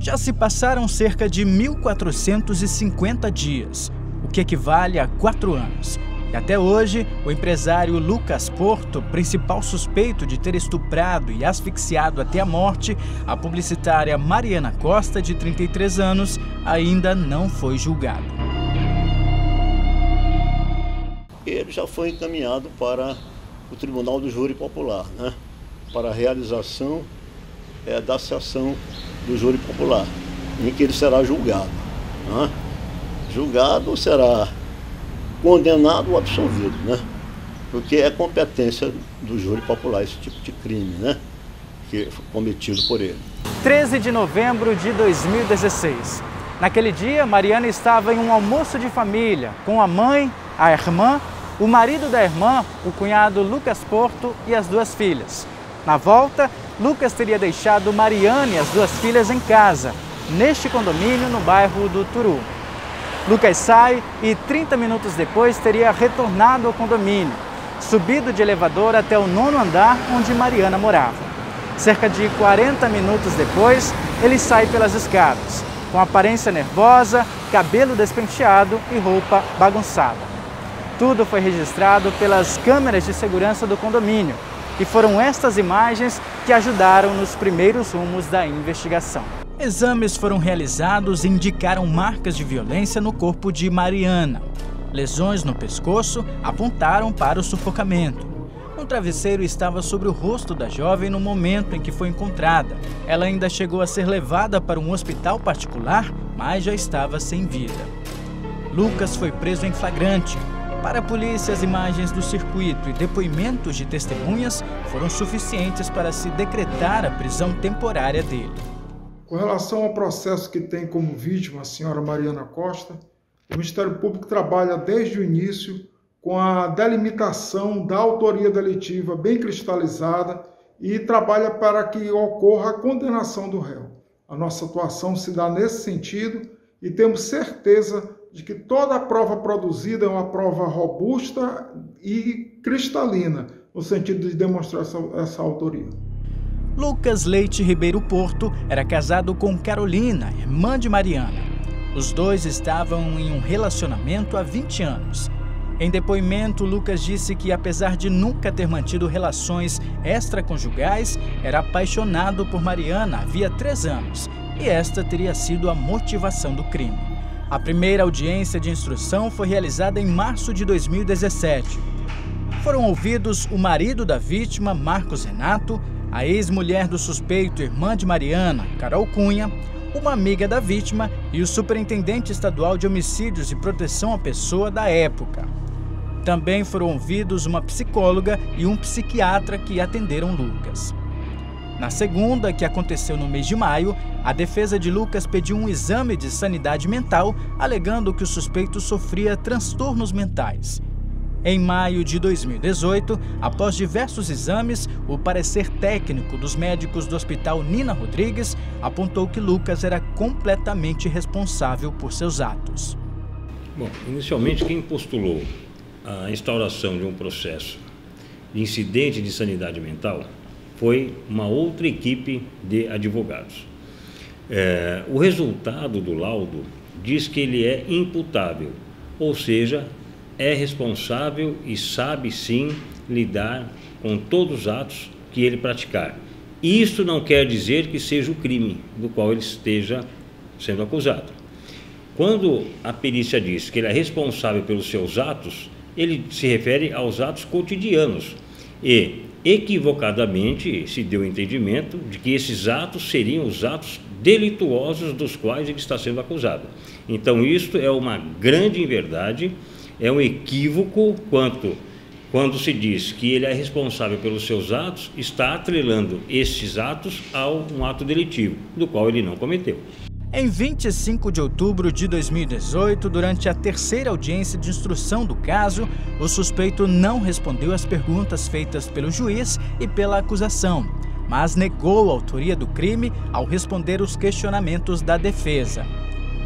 Já se passaram cerca de 1.450 dias, o que equivale a 4 anos. E até hoje, o empresário Lucas Porto, principal suspeito de ter estuprado e asfixiado até a morte a publicitária Mariana Costa, de 33 anos, ainda não foi julgado. Ele já foi encaminhado para o Tribunal do Júri Popular, para a realização da sessão do Júri Popular, em que ele será julgado. Julgado, será condenado ou absolvido, porque é competência do Júri Popular esse tipo de crime, que foi cometido por ele. 13 de novembro de 2016. Naquele dia, Mariana estava em um almoço de família com a mãe, a irmã, o marido da irmã, o cunhado Lucas Porto e as 2 filhas. Na volta, Lucas teria deixado Mariana e as 2 filhas em casa, neste condomínio no bairro do Turu. Lucas sai e 30 minutos depois teria retornado ao condomínio, subido de elevador até o 9º andar onde Mariana morava. Cerca de 40 minutos depois, ele sai pelas escadas, com aparência nervosa, cabelo despenteado e roupa bagunçada. Tudo foi registrado pelas câmeras de segurança do condomínio e foram estas imagens que ajudaram nos primeiros rumos da investigação. Exames foram realizados e indicaram marcas de violência no corpo de Mariana. Lesões no pescoço apontaram para o sufocamento. Um travesseiro estava sobre o rosto da jovem no momento em que foi encontrada. Ela ainda chegou a ser levada para um hospital particular, mas já estava sem vida. Lucas foi preso em flagrante. Para a polícia, as imagens do circuito e depoimentos de testemunhas foram suficientes para se decretar a prisão temporária dele. Com relação ao processo que tem como vítima a senhora Mariana Costa, o Ministério Público trabalha desde o início com a delimitação da autoria delitiva bem cristalizada e trabalha para que ocorra a condenação do réu. A nossa atuação se dá nesse sentido e temos certeza de que toda a prova produzida é uma prova robusta e cristalina, no sentido de demonstrar essa autoria. Lucas Leite Ribeiro Porto era casado com Carolina, irmã de Mariana. Os dois estavam em um relacionamento há 20 anos. Em depoimento, Lucas disse que, apesar de nunca ter mantido relações extraconjugais, era apaixonado por Mariana havia 3 anos e esta teria sido a motivação do crime. A primeira audiência de instrução foi realizada em março de 2017. Foram ouvidos o marido da vítima, Marcos Renato, a ex-mulher do suspeito, irmã de Mariana, Carol Cunha, uma amiga da vítima e o superintendente estadual de homicídios e proteção à pessoa da época. Também foram ouvidos uma psicóloga e um psiquiatra que atenderam Lucas. Na segunda, que aconteceu no mês de maio, a defesa de Lucas pediu um exame de sanidade mental, alegando que o suspeito sofria transtornos mentais. Em maio de 2018, após diversos exames, o parecer técnico dos médicos do Hospital Nina Rodrigues apontou que Lucas era completamente responsável por seus atos. Bom, inicialmente quem postulou a instauração de um processo de incidente de sanidade mental foi uma outra equipe de advogados. O resultado do laudo diz que ele é imputável, ou seja, é responsável e sabe sim lidar com todos os atos que ele praticar. Isso não quer dizer que seja o crime do qual ele esteja sendo acusado. Quando a perícia diz que ele é responsável pelos seus atos, ele se refere aos atos cotidianos e equivocadamente se deu o entendimento de que esses atos seriam os atos delituosos dos quais ele está sendo acusado. Então isto é uma grande inverdade. É um equívoco quando se diz que ele é responsável pelos seus atos, está atrelando esses atos a um ato delitivo, do qual ele não cometeu. Em 25 de outubro de 2018, durante a terceira audiência de instrução do caso, o suspeito não respondeu às perguntas feitas pelo juiz e pela acusação, mas negou a autoria do crime ao responder os questionamentos da defesa.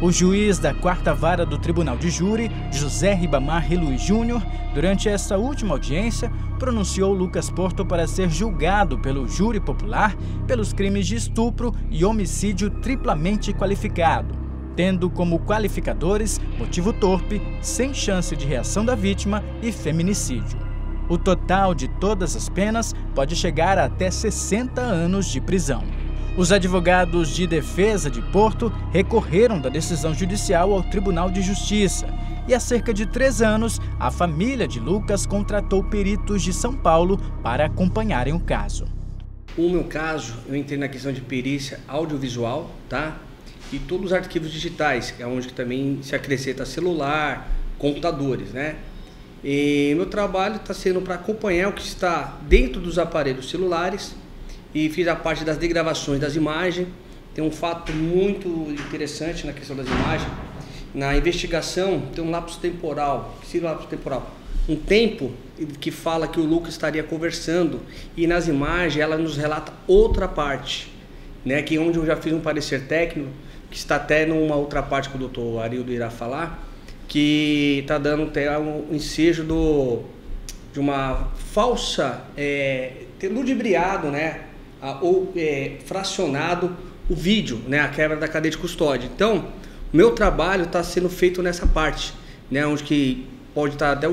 O juiz da 4ª Vara do Tribunal de Júri, José Ribamar Luiz Júnior, durante essa última audiência, pronunciou Lucas Porto para ser julgado pelo júri popular pelos crimes de estupro e homicídio triplamente qualificado, tendo como qualificadores motivo torpe, sem chance de reação da vítima e feminicídio. O total de todas as penas pode chegar a até 60 anos de prisão. Os advogados de defesa de Porto recorreram da decisão judicial ao Tribunal de Justiça e há cerca de 3 anos a família de Lucas contratou peritos de São Paulo para acompanharem o caso. No meu caso, eu entrei na questão de perícia audiovisual, tá? E todos os arquivos digitais, que é onde também se acrescenta celular, computadores, né? E meu trabalho está sendo para acompanhar o que está dentro dos aparelhos celulares e fiz a parte das degravações das imagens. Tem um fato muito interessante na questão das imagens. Na investigação tem um lapso temporal, um tempo que fala que o Lucas estaria conversando e nas imagens ela nos relata outra parte, né? Que onde eu já fiz um parecer técnico, que está até numa outra parte que o doutor Arildo irá falar, que está dando até um ensejo de uma falsa, ter ludibriado, né? Ou fracionado o vídeo, né? A quebra da cadeia de custódia. Então, o meu trabalho está sendo feito nessa parte, né? Onde que pode estar até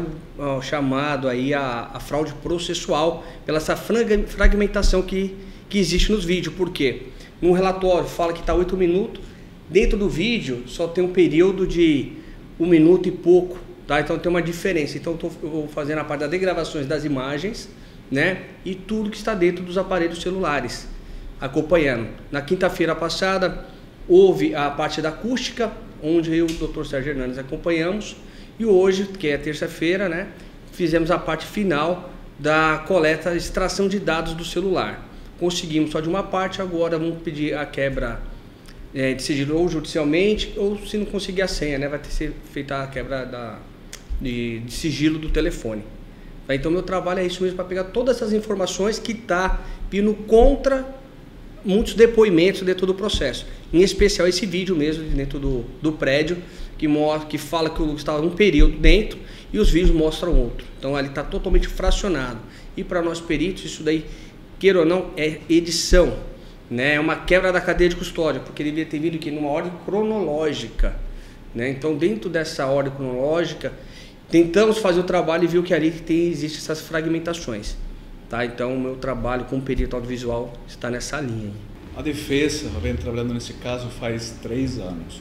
chamado aí a fraude processual pela essa fragmentação que existe nos vídeos. Por quê? No relatório fala que está 8 minutos, dentro do vídeo só tem um período de 1 minuto e pouco, tá? Então tem uma diferença. Então eu vou fazendo a parte das degravações das imagens, né? E tudo que está dentro dos aparelhos celulares, acompanhando. Na quinta-feira passada houve a parte da acústica, onde eu e o Dr. Sérgio Hernandes acompanhamos, e hoje, que é terça-feira, né, fizemos a parte final da coleta, extração de dados do celular. Conseguimos só de uma parte, agora vamos pedir a quebra de sigilo ou judicialmente, ou se não conseguir a senha, né, vai ter que ser feita a quebra de sigilo do telefone. Então meu trabalho é isso mesmo, para pegar todas essas informações que está vindo contra muitos depoimentos dentro do processo. Em especial esse vídeo mesmo dentro do prédio, que fala que o Lucas estava um período dentro e os vídeos mostram outro. Então ali está totalmente fracionado. E para nós peritos, isso daí, queira ou não, é edição, né? É uma quebra da cadeia de custódia, porque ele devia ter vindo aqui numa ordem cronológica, né? Então dentro dessa ordem cronológica, tentamos fazer o trabalho e viu que ali existem essas fragmentações. Tá? Então o meu trabalho como perito audiovisual está nessa linha. A defesa vem trabalhando nesse caso faz 3 anos.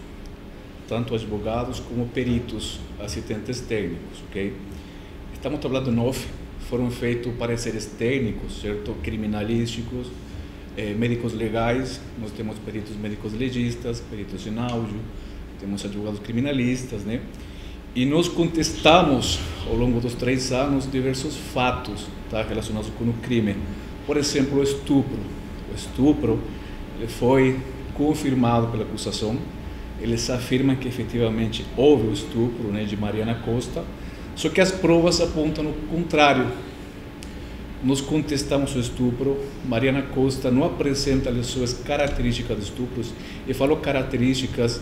Tanto advogados como peritos, assistentes técnicos, ok? Estamos trabalhando 9, foram feitos pareceres técnicos, certo? Criminalísticos, médicos legais, nós temos peritos médicos legistas, peritos em áudio, temos advogados criminalistas, né? E nós contestamos, ao longo dos 3 anos, diversos fatos, tá, relacionados com o crime. Por exemplo, o estupro. O estupro ele foi confirmado pela acusação. Eles afirmam que efetivamente houve o estupro, né, de Mariana Costa, só que as provas apontam o contrário. Nós contestamos o estupro, Mariana Costa não apresenta as suas características de estupros, e falo características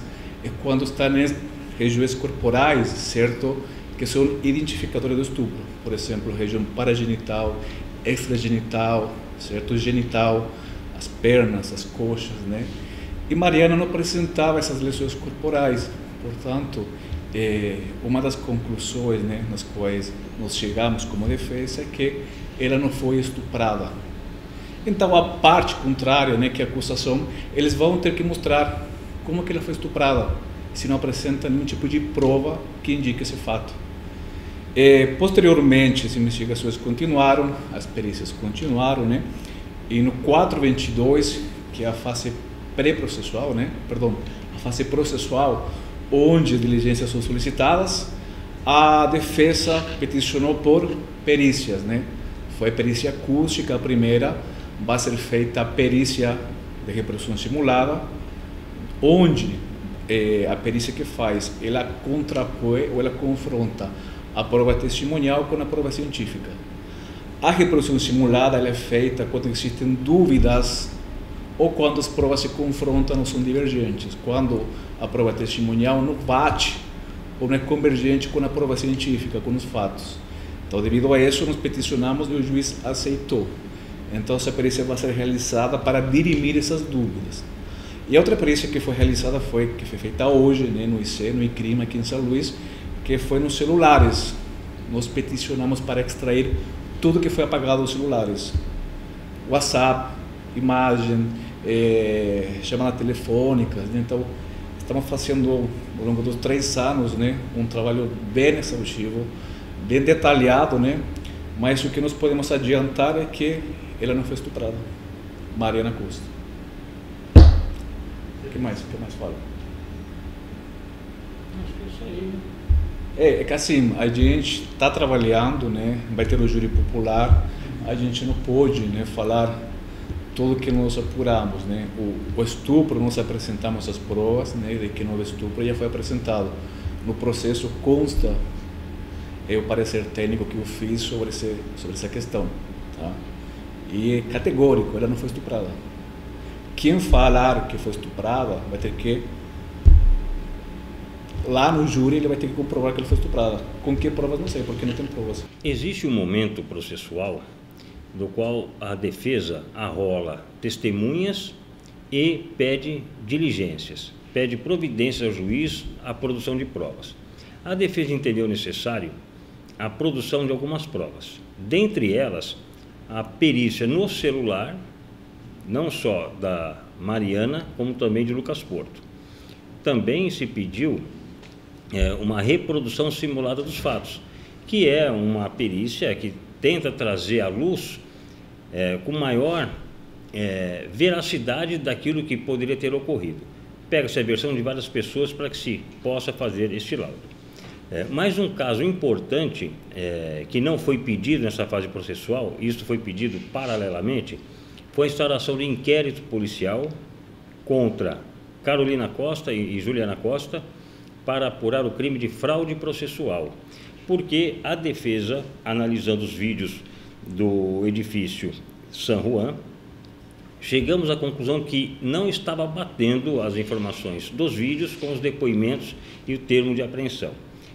quando está nas regiões corporais, certo, que são identificadores do estupro, por exemplo, região paragenital, extragenital, certo, genital, as pernas, as coxas, né? E Mariana não apresentava essas lesões corporais, portanto, uma das conclusões, né, nas quais nós chegamos como defesa é que ela não foi estuprada. Então, a parte contrária, né, que é a acusação, eles vão ter que mostrar como que ela foi estuprada, se não apresenta nenhum tipo de prova que indique esse fato. Posteriormente, as investigações continuaram, as perícias continuaram, né? E no 422, que é a fase pré-processual, né? Perdão, a fase processual, onde diligências são solicitadas, a defesa peticionou por perícias, né? Foi perícia acústica a primeira, vai ser feita a perícia de reprodução simulada, onde a perícia que faz, ela contrapõe ou ela confronta a prova testemunhal com a prova científica. A reprodução simulada ela é feita quando existem dúvidas ou quando as provas se confrontam ou são divergentes, quando a prova testemunhal não bate ou não é convergente com a prova científica, com os fatos. Então, devido a isso, nós peticionamos e o juiz aceitou. Então, essa perícia vai ser realizada para dirimir essas dúvidas. E a outra perícia que foi realizada que foi feita hoje, né, no IC, no ICRIM, aqui em São Luís, que foi nos celulares. Nós peticionamos para extrair tudo que foi apagado dos celulares. WhatsApp, imagem, chamadas telefônicas. Né? Então, estamos fazendo, ao longo dos 3 anos, né, um trabalho bem exaustivo, bem detalhado, né? Mas o que nós podemos adiantar é que ela não foi estuprada. Mariana Costa. O que mais fala? Acho que é isso aí, né? É que assim, a gente está trabalhando, né? Vai ter o júri popular, a gente não pode, né, falar tudo que nós apuramos, né? O estupro, nós apresentamos as provas, né, de que no estupro já foi apresentado. No processo consta o parecer técnico que eu fiz sobre essa questão, tá? E é categórico, ela não foi estuprada. Quem falar que foi estuprada vai ter que, lá no júri, ele vai ter que comprovar que ela foi estuprada. Com que provas, não sei, porque não tem provas. Existe um momento processual do qual a defesa arrola testemunhas e pede diligências, pede providências ao juiz à produção de provas. A defesa entendeu necessário a produção de algumas provas, dentre elas a perícia no celular, não só da Mariana, como também de Lucas Porto. Também se pediu uma reprodução simulada dos fatos, que é uma perícia que tenta trazer à luz com maior veracidade daquilo que poderia ter ocorrido. Pega-se a versão de várias pessoas para que se possa fazer este laudo. Mais um caso importante que não foi pedido nessa fase processual, isso foi pedido paralelamente, foi a instauração de inquérito policial contra Carolina Costa e Juliana Costa para apurar o crime de fraude processual, porque a defesa, analisando os vídeos do edifício San Juan, chegamos à conclusão que não estava batendo as informações dos vídeos com os depoimentos e o termo de apreensão.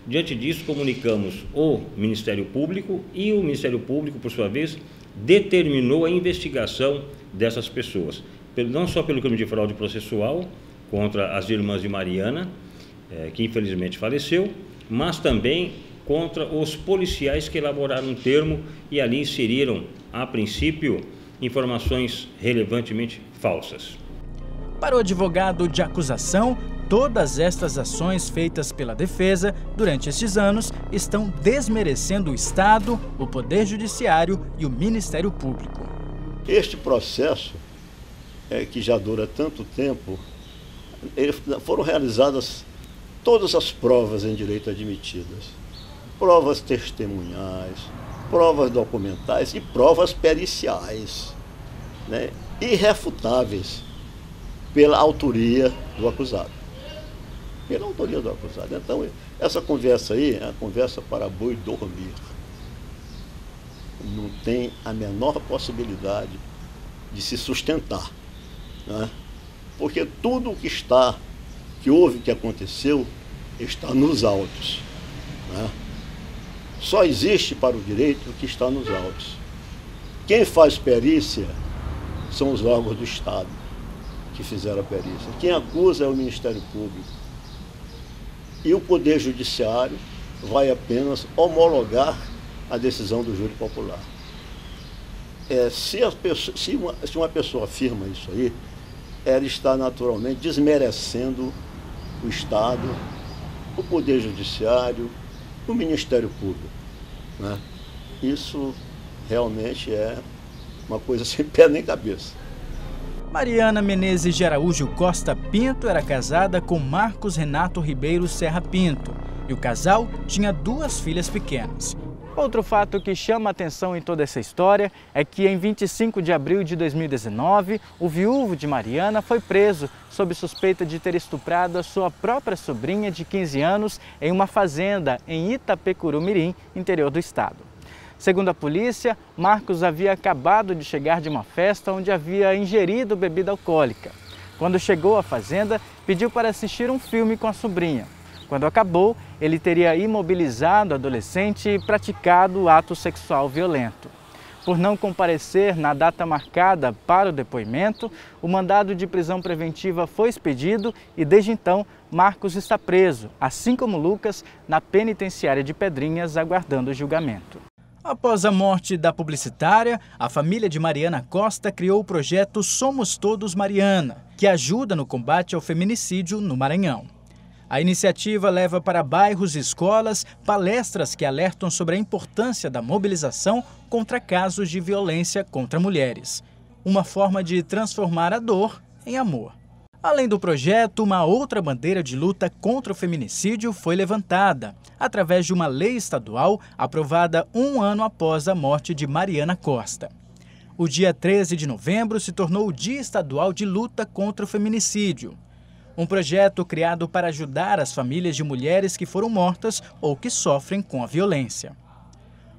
Diante disso, comunicamos o Ministério Público e o Ministério Público, por sua vez, determinou a investigação dessas pessoas, não só pelo crime de fraude processual contra as irmãs de Mariana, que infelizmente faleceu, mas também contra os policiais que elaboraram um termo e ali inseriram, a princípio, informações relevantemente falsas. Para o advogado de acusação, todas estas ações feitas pela defesa durante estes anos estão desmerecendo o Estado, o Poder Judiciário e o Ministério Público. Este processo, que já dura tanto tempo, foram realizadas todas as provas em direito admitidas. Provas testemunhais, provas documentais e provas periciais, né, irrefutáveis pela autoria do acusado. Pela autoria do acusado. Então, essa conversa aí é uma conversa para boi dormir. Não tem a menor possibilidade de se sustentar, né? Porque tudo o que houve, que aconteceu, está nos autos, né? Só existe para o direito o que está nos autos. Quem faz perícia são os órgãos do Estado que fizeram a perícia. Quem acusa é o Ministério Público. E o Poder Judiciário vai apenas homologar a decisão do júri popular. Se uma pessoa afirma isso aí, ela está naturalmente desmerecendo o Estado, o Poder Judiciário, o Ministério Público, né? Isso realmente é uma coisa sem pé nem cabeça. Mariana Menezes de Araújo Costa Pinto era casada com Marcos Renato Ribeiro Serra Pinto e o casal tinha 2 filhas pequenas. Outro fato que chama a atenção em toda essa história é que em 25 de abril de 2019, o viúvo de Mariana foi preso sob suspeita de ter estuprado a sua própria sobrinha de 15 anos em uma fazenda em Itapecuru Mirim, interior do estado. Segundo a polícia, Marcos havia acabado de chegar de uma festa onde havia ingerido bebida alcoólica. Quando chegou à fazenda, pediu para assistir um filme com a sobrinha. Quando acabou, ele teria imobilizado o adolescente e praticado ato sexual violento. Por não comparecer na data marcada para o depoimento, o mandado de prisão preventiva foi expedido e, desde então, Marcos está preso, assim como Lucas, na penitenciária de Pedrinhas, aguardando o julgamento. Após a morte da publicitária, a família de Mariana Costa criou o projeto Somos Todos Mariana, que ajuda no combate ao feminicídio no Maranhão. A iniciativa leva para bairros e escolas palestras que alertam sobre a importância da mobilização contra casos de violência contra mulheres. Uma forma de transformar a dor em amor. Além do projeto, uma outra bandeira de luta contra o feminicídio foi levantada, através de uma lei estadual aprovada um ano após a morte de Mariana Costa. O dia 13 de novembro se tornou o Dia Estadual de Luta contra o Feminicídio. Um projeto criado para ajudar as famílias de mulheres que foram mortas ou que sofrem com a violência.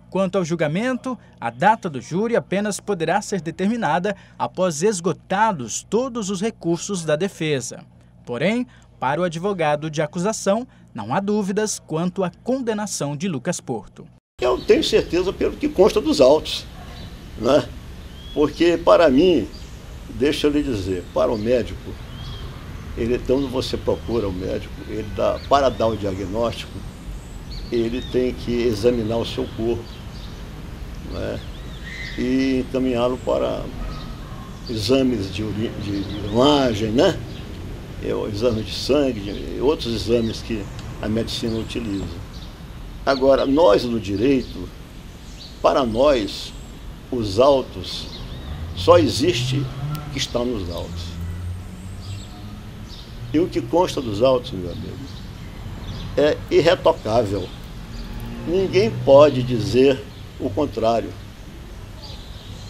Quanto ao julgamento, a data do júri apenas poderá ser determinada após esgotados todos os recursos da defesa. Porém, para o advogado de acusação, não há dúvidas quanto à condenação de Lucas Porto. Eu tenho certeza pelo que consta dos autos, né? Porque para mim, deixa eu lhe dizer, para o médico, quando você procura o médico, para dar o diagnóstico, ele tem que examinar o seu corpo, né, e encaminhá-lo para exames de imagem, né, exames de sangue, outros exames que a medicina utiliza. Agora, nós no direito, para nós, os autos, só existe o que está nos autos. E o que consta dos autos, meu amigo, é irretocável. Ninguém pode dizer o contrário.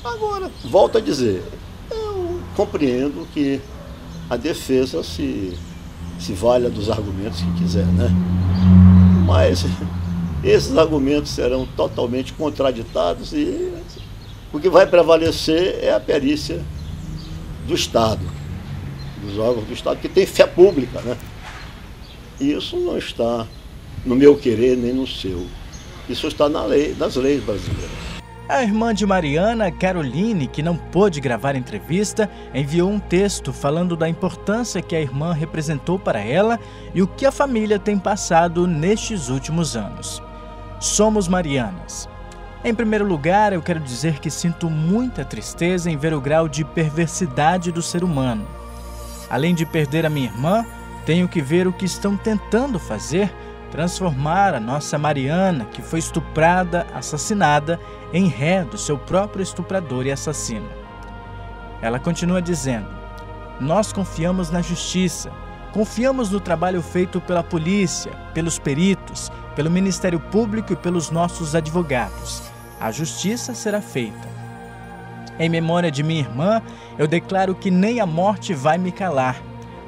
Agora, volto a dizer, eu compreendo que a defesa se valha dos argumentos que quiser, né? Mas esses argumentos serão totalmente contraditados e o que vai prevalecer é a perícia do Estado, dos órgãos do Estado, que tem fé pública, né? Isso não está no meu querer nem no seu. Isso está nas leis brasileiras. A irmã de Mariana, Caroline, que não pôde gravar a entrevista, enviou um texto falando da importância que a irmã representou para ela e o que a família tem passado nestes últimos anos. Somos Marianas. Em primeiro lugar, eu quero dizer que sinto muita tristeza em ver o grau de perversidade do ser humano. Além de perder a minha irmã, tenho que ver o que estão tentando fazer, transformar a nossa Mariana, que foi estuprada, assassinada, em ré do seu próprio estuprador e assassino. Ela continua dizendo: nós confiamos na justiça, confiamos no trabalho feito pela polícia, pelos peritos, pelo Ministério Público e pelos nossos advogados. A justiça será feita. Em memória de minha irmã, eu declaro que nem a morte vai me calar.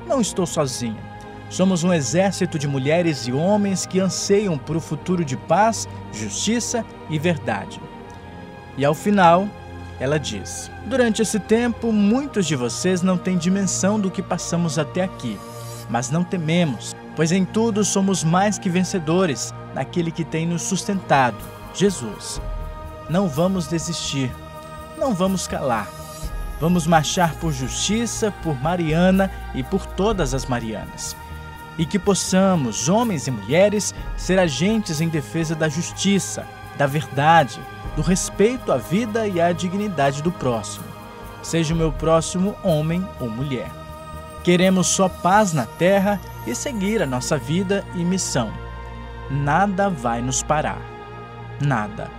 Não estou sozinha. Somos um exército de mulheres e homens que anseiam por um futuro de paz, justiça e verdade. E ao final, ela diz: durante esse tempo, muitos de vocês não têm dimensão do que passamos até aqui, mas não tememos, pois em tudo somos mais que vencedores naquele que tem nos sustentado, Jesus. Não vamos desistir, não vamos calar. Vamos marchar por justiça, por Mariana e por todas as Marianas. E que possamos, homens e mulheres, ser agentes em defesa da justiça, da verdade, do respeito à vida e à dignidade do próximo. Seja o meu próximo homem ou mulher. Queremos só paz na terra e seguir a nossa vida e missão. Nada vai nos parar. Nada.